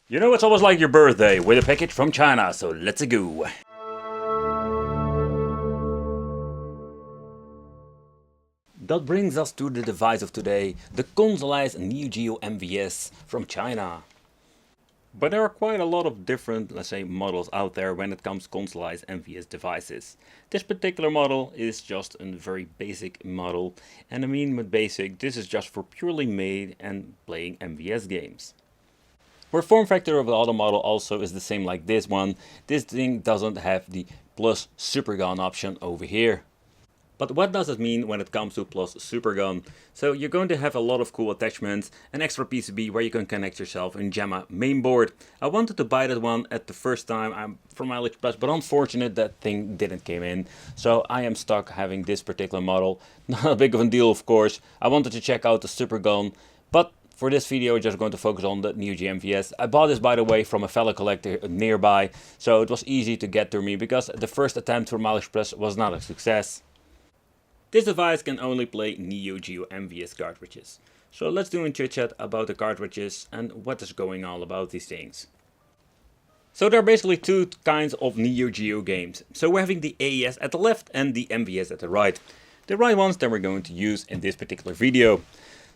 You know, it's almost like your birthday with a package from China, so let's go. That brings us to the device of today, the consoleized Neo Geo MVS from China. But there are quite a lot of different, let's say, models out there when it comes to consoleized MVS devices. This particular model is just a very basic model, and I mean with basic, this is just for purely made and playing MVS games. Where form factor of the other model also is the same like this one, this thing doesn't have the plus super gun option over here. But what does it mean when it comes to plus super gun? So you're going to have a lot of cool attachments, an extra PCB where you can connect yourself in JAMA mainboard. I wanted to buy that one at the first time from AliExpress, but unfortunate that thing didn't came in. So I am stuck having this particular model. Not a big of a deal, of course. I wanted to check out the super gun, but for this video, we're just going to focus on the Neo Geo MVS. I bought this, by the way, from a fellow collector nearby, so it was easy to get to me because the first attempt from AliExpress was not a success. This device can only play Neo Geo MVS cartridges. So let's do a chit chat about the cartridges and what is going on about these things. So there are basically two kinds of Neo Geo games. So we're having the AES at the left and the MVS at the right. The right ones that we're going to use in this particular video.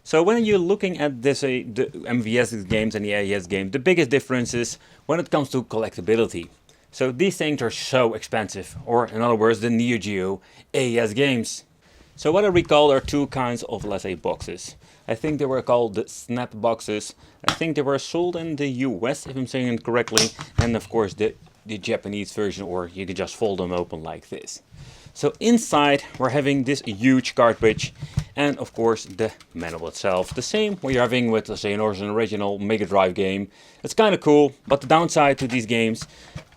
So when you're looking at this, the MVS games and the AES games, the biggest difference is when it comes to collectability. So these things are so expensive, or in other words, the Neo Geo AES games. So what I recall, there are two kinds of, let's say, boxes. I think they were called the snap boxes. I think they were sold in the US, if I'm saying it correctly, and of course the Japanese version, or you can just fold them open like this. So inside we're having this huge cartridge and of course the manual itself. The same we're having with, let's say, an original Mega Drive game. It's kind of cool, but the downside to these games,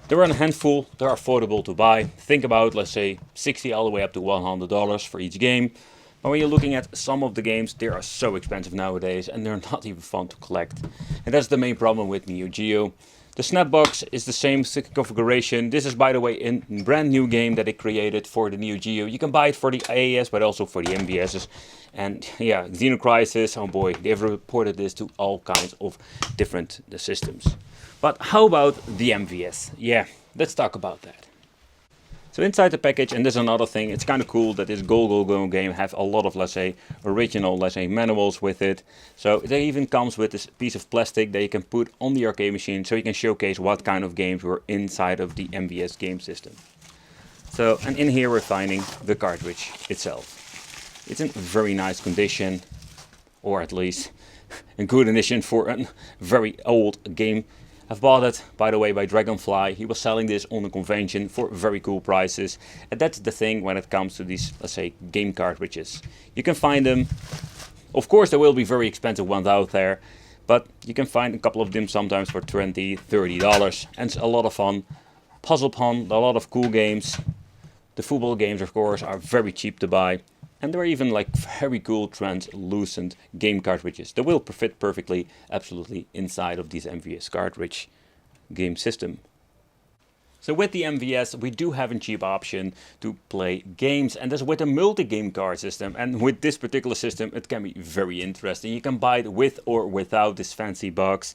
they're in a handful, they're affordable to buy. Think about, let's say, $60 all the way up to $100 for each game. But when you're looking at some of the games, they are so expensive nowadays and they're not even fun to collect. And that's the main problem with Neo Geo. The Snapbox is the same configuration. This is, by the way, a brand new game that they created for the Neo Geo. You can buy it for the AES, but also for the MVS's. And yeah, Xenocrisis, oh boy, they've reported this to all kinds of different systems. But how about the MVS? Yeah, let's talk about that. So inside the package, and this is another thing, it's kind of cool that this Go game have a lot of, let's say, original, let's say, manuals with it. So it even comes with this piece of plastic that you can put on the arcade machine so you can showcase what kind of games were inside of the MVS game system. So, and in here we're finding the cartridge itself. It's in very nice condition, or at least in good condition for a very old game. I've bought it, by the way, by Dragonfly. He was selling this on a convention for very cool prices. And that's the thing when it comes to these, let's say, game cartridges. You can find them. Of course, there will be very expensive ones out there. But you can find a couple of them sometimes for $20, $30. And it's a lot of fun. Puzzle Pond, a lot of cool games. The football games, of course, are very cheap to buy. And there are even like very cool translucent game cartridges that will fit perfectly, absolutely inside of this MVS cartridge game system. So with the MVS, we do have a cheap option to play games, and that's with a multi-game card system. And with this particular system, it can be very interesting. You can buy it with or without this fancy box,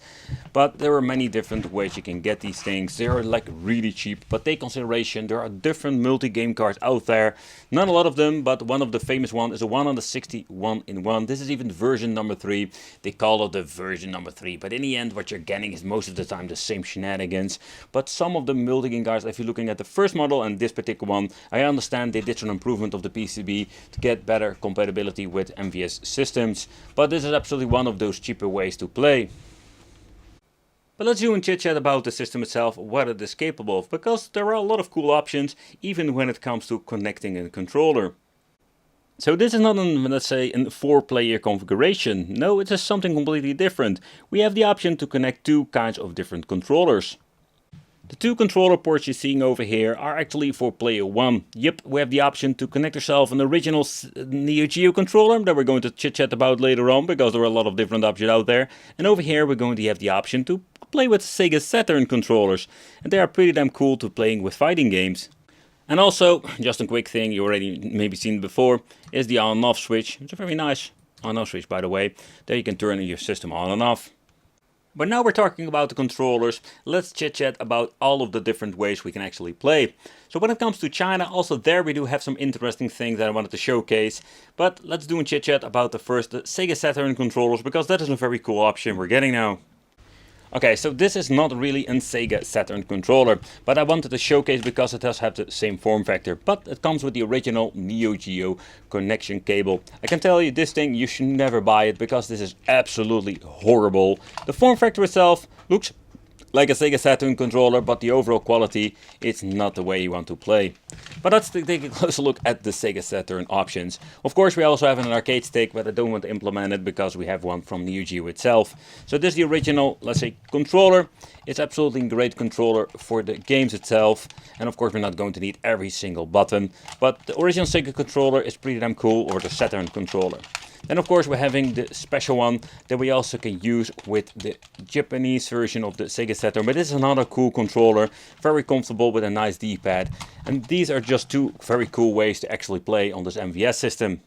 but there are many different ways you can get these things. They are like really cheap, but take consideration there are different multi-game cards out there. Not a lot of them, but one of the famous ones is a 161-in-1. This is even version number 3. They call it the version number 3, but in the end, what you're getting is most of the time the same shenanigans. But some of the multi-game cards, if you're looking at the first model and this particular one, I understand they did some improvement of the PCB to get better compatibility with MVS systems, but this is absolutely one of those cheaper ways to play. But let's do a chit chat about the system itself, what it is capable of, because there are a lot of cool options even when it comes to connecting a controller. So this is not let's say, a 4-player configuration. No, it is something completely different. We have the option to connect two kinds of different controllers. The two controller ports you're seeing over here are actually for player 1. Yep, we have the option to connect yourself an original Neo Geo controller that we're going to chit chat about later on, because there are a lot of different options out there. And over here we're going to have the option to play with Sega Saturn controllers. And they are pretty damn cool to playing with fighting games. And also, just a quick thing you already maybe seen before, is the on and off switch. It's a very nice on and off switch, by the way. There you can turn your system on and off. But now we're talking about the controllers, let's chit chat about all of the different ways we can actually play. So when it comes to China, also there we do have some interesting things that I wanted to showcase. But let's do a chit chat about the Sega Saturn controllers, because that is a very cool option we're getting now. Okay, so this is not really a Sega Saturn controller, but I wanted to showcase because it does have the same form factor, but it comes with the original Neo Geo connection cable. I can tell you this thing, you should never buy it because this is absolutely horrible. The form factor itself looks like a Sega Saturn controller, but the overall quality, it's not the way you want to play. But let's take a closer look at the Sega Saturn options. Of course, we also have an arcade stick, but I don't want to implement it because we have one from Neo Geo itself. So this is the original, let's say, controller. It's absolutely a great controller for the games itself. And of course, we're not going to need every single button. But the original Sega controller is pretty damn cool, or the Saturn controller. Then of course we're having the special one that we also can use with the Japanese version of the Sega Saturn. But this is another cool controller, very comfortable with a nice D-pad. And these are just two very cool ways to actually play on this MVS system.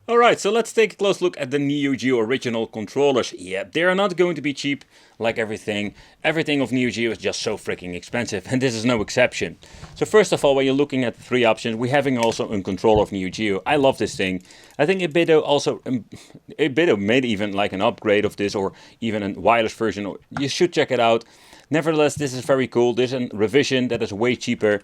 Alright, so let's take a close look at the Neo Geo original controllers. Yeah, they are not going to be cheap like everything. Everything of Neo Geo is just so freaking expensive, and this is no exception. So first of all, when you're looking at the three options, we're having also a controller of Neo Geo. I love this thing. I think Ibido made even like an upgrade of this, or even a wireless version. You should check it out. Nevertheless, this is very cool. This is a revision that is way cheaper.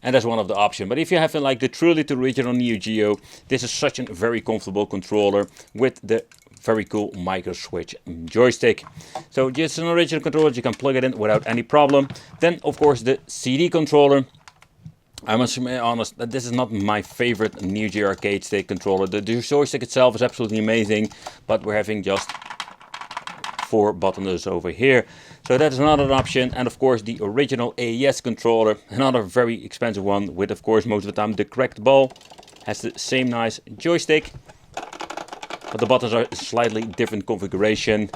And that's one of the options. But if you have like the original Neo Geo, this is such a very comfortable controller with the very cool micro switch joystick. So just an original controller, you can plug it in without any problem. Then of course the CD controller. I must be honest, that this is not my favorite Neo Geo arcade stick controller. The joystick itself is absolutely amazing, but we're having just 4 buttons over here. So that is another option. And of course the original AES controller, another very expensive one with of course most of the time the cracked ball. Has the same nice joystick, but the buttons are slightly different configuration.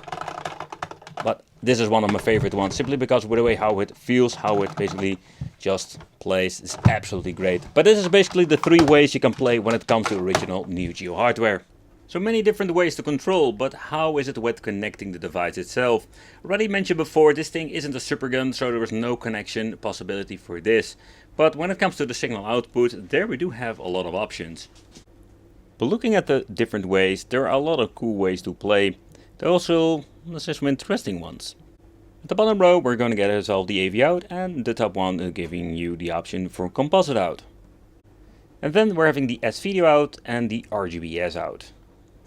But this is one of my favorite ones, simply because with the way how it feels, how it basically just plays, is absolutely great. But this is basically the 3 ways you can play when it comes to original Neo Geo hardware. So many different ways to control, but how is it with connecting the device itself? Already mentioned before, this thing isn't a super gun, so there is no connection possibility for this. But when it comes to the signal output, there we do have a lot of options. But looking at the different ways, there are a lot of cool ways to play. There are also, let's say, some interesting ones. At the bottom row, we're going to get ourselves the AV out, and the top one is giving you the option for composite out. And then we're having the S-Video out and the RGBS out.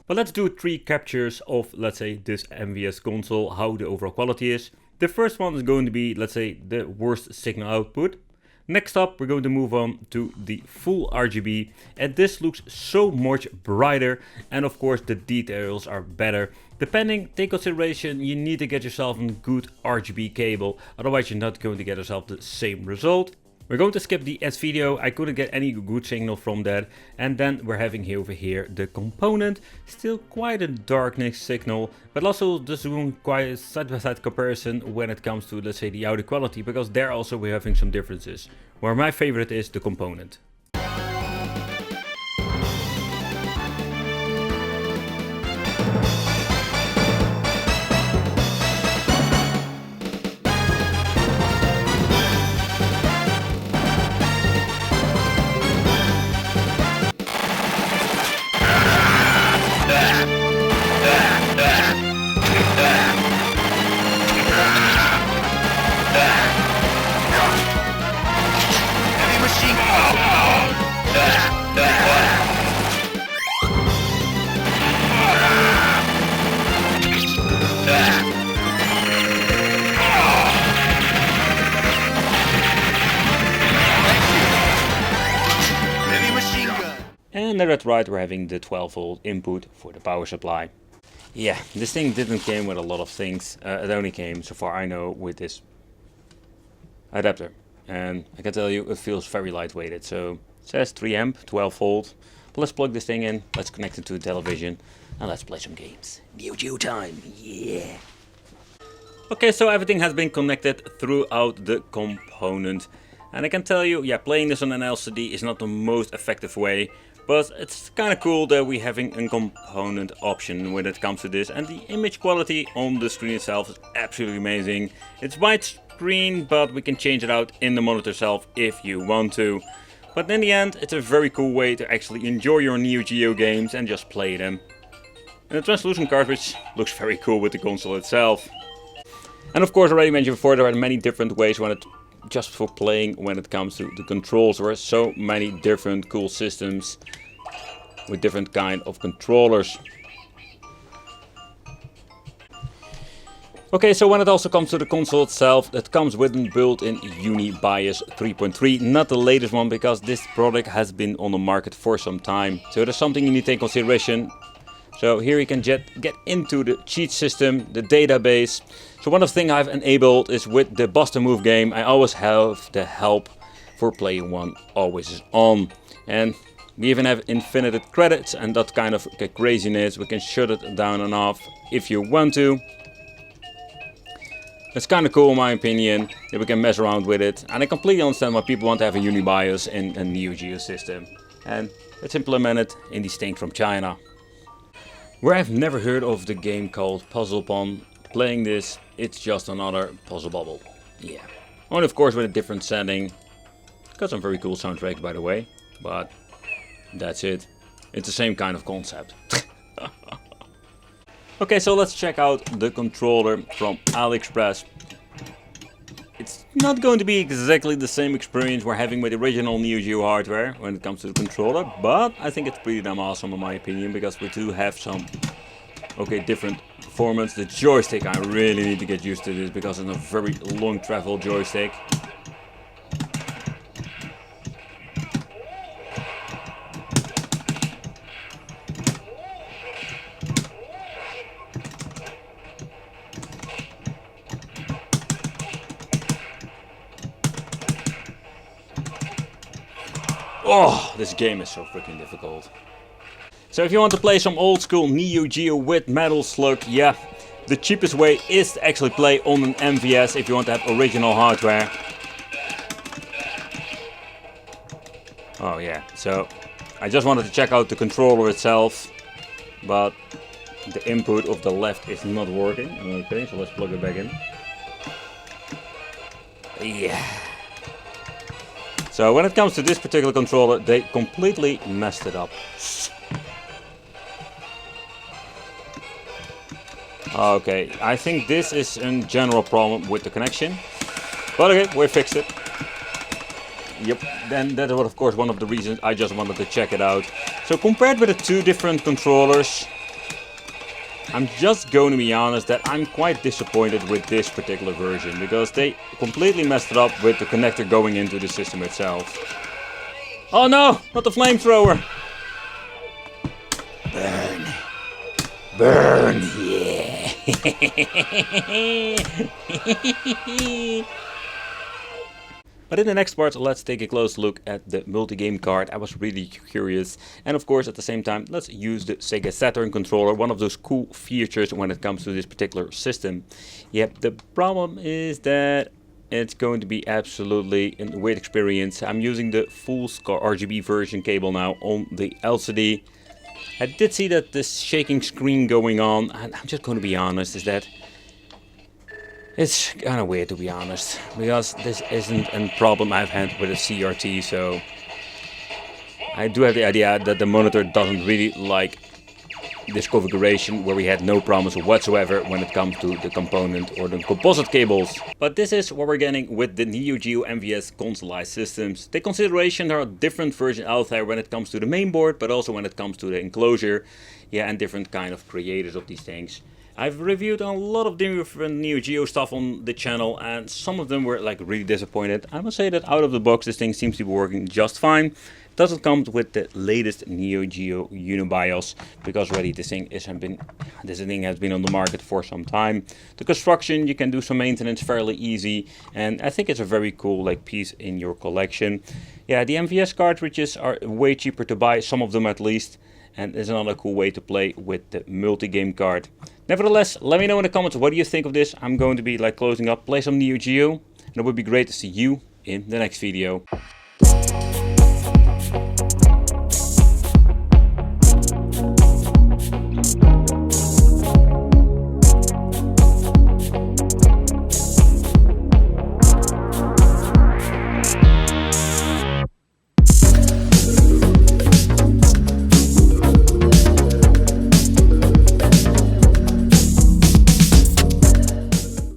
But let's do 3 captures of, let's say, this MVS console, how the overall quality is. The first one is going to be, let's say, the worst signal output. Next up, we're going to move on to the full RGB, and this looks so much brighter, and of course the details are better. Depending, take consideration, you need to get yourself a good RGB cable, otherwise you're not going to get yourself the same result. We're going to skip the S-Video, I couldn't get any good signal from that. And then we're having here over here the component, still quite a darkness signal, but also just doing quite a side-by-side comparison when it comes to, let's say, the audio quality, because there also we're having some differences. Where my favorite is the component. And that's right, we're having the 12 volt input for the power supply. Yeah, this thing didn't came with a lot of things. It only came, so far I know, with this adapter. And I can tell you, it feels very lightweighted. So it says 3 amp, 12 volt. But let's plug this thing in, let's connect it to the television, and let's play some games. Neo Geo time, yeah! Okay, so everything has been connected throughout the component. And I can tell you, yeah, playing this on an LCD is not the most effective way. But it's kind of cool that we're having a component option when it comes to this, and the image quality on the screen itself is absolutely amazing. It's widescreen, but we can change it out in the monitor itself if you want to. But in the end, it's a very cool way to actually enjoy your Neo Geo games and just play them. And the translucent cartridge looks very cool with the console itself. And of course, already mentioned before, there are many different ways just for playing when it comes to the controls. There are so many different cool systems with different kind of controllers. Okay, so when it also comes to the console itself, that comes with a built-in Uni BIOS 3.3, not the latest one, because this product has been on the market for some time. So that's something you need to take into consideration. So here you can get into the cheat system, the database. So one of the things I've enabled is with the Bust a Move game, I always have the help for playing one always is on. And we even have infinite credits and that kind of craziness. We can shut it down and off if you want to. It's kind of cool in my opinion that we can mess around with it. And I completely understand why people want to have a Uni BIOS in a Neo Geo system. And it's implemented in these things from China. Where I've never heard of the game called Puzzle Pon. Playing this, it's just another puzzle bubble. Yeah. Only of course with a different setting. Got some very cool soundtracks by the way. But that's it. It's the same kind of concept. Okay, so let's check out the controller from AliExpress. It's not going to be exactly the same experience we're having with the original Neo Geo hardware when it comes to the controller, but I think it's pretty damn awesome in my opinion, because we do have some different performance. The joystick, I really need to get used to this because it's a very long travel joystick. Oh, this game is so freaking difficult. So if you want to play some old school Neo Geo with Metal Slug, yeah, the cheapest way is to actually play on an MVS if you want to have original hardware. Oh yeah, so I just wanted to check out the controller itself, but the input of the left is not working. Okay, so let's plug it back in. Yeah. So when it comes to this particular controller, they completely messed it up. Okay, I think this is a general problem with the connection. But okay, we fixed it. Yep, then that was of course one of the reasons I just wanted to check it out. So compared with the two different controllers, I'm just going to be honest that I'm quite disappointed with this particular version, because they completely messed it up with the connector going into the system itself. Oh no, not the flamethrower! Burn. Burn, yeah! But in the next part, let's take a close look at the multi-game card. I was really curious. And of course, at the same time, let's use the Sega Saturn controller. One of those cool features when it comes to this particular system. Yep, the problem is that it's going to be absolutely a weird experience. I'm using the full RGB version cable now on the LCD. I did see that this shaking screen going on. And I'm just going to be honest, is that it's kind of weird to be honest, because this isn't a problem I've had with a CRT, so I do have the idea that the monitor doesn't really like this configuration where we had no problems whatsoever when it comes to the component or the composite cables. But this is what we're getting with the Neo Geo MVS consoleized systems. Take consideration there are different versions out there when it comes to the mainboard, but also when it comes to the enclosure, yeah, and different kind of creators of these things. I've reviewed a lot of different Neo Geo stuff on the channel, and some of them were like really disappointed. I must say that out of the box this thing seems to be working just fine. It doesn't come with the latest Neo Geo Uni BIOS, because already this thing has been on the market for some time. The construction, you can do some maintenance fairly easy, and I think it's a very cool piece in your collection. Yeah, the MVS cartridges are way cheaper to buy, some of them at least. And it's another cool way to play with the multi-game card. Nevertheless, let me know in the comments what do you think of this. I'm going to be closing up, play some Neo Geo. And it would be great to see you in the next video.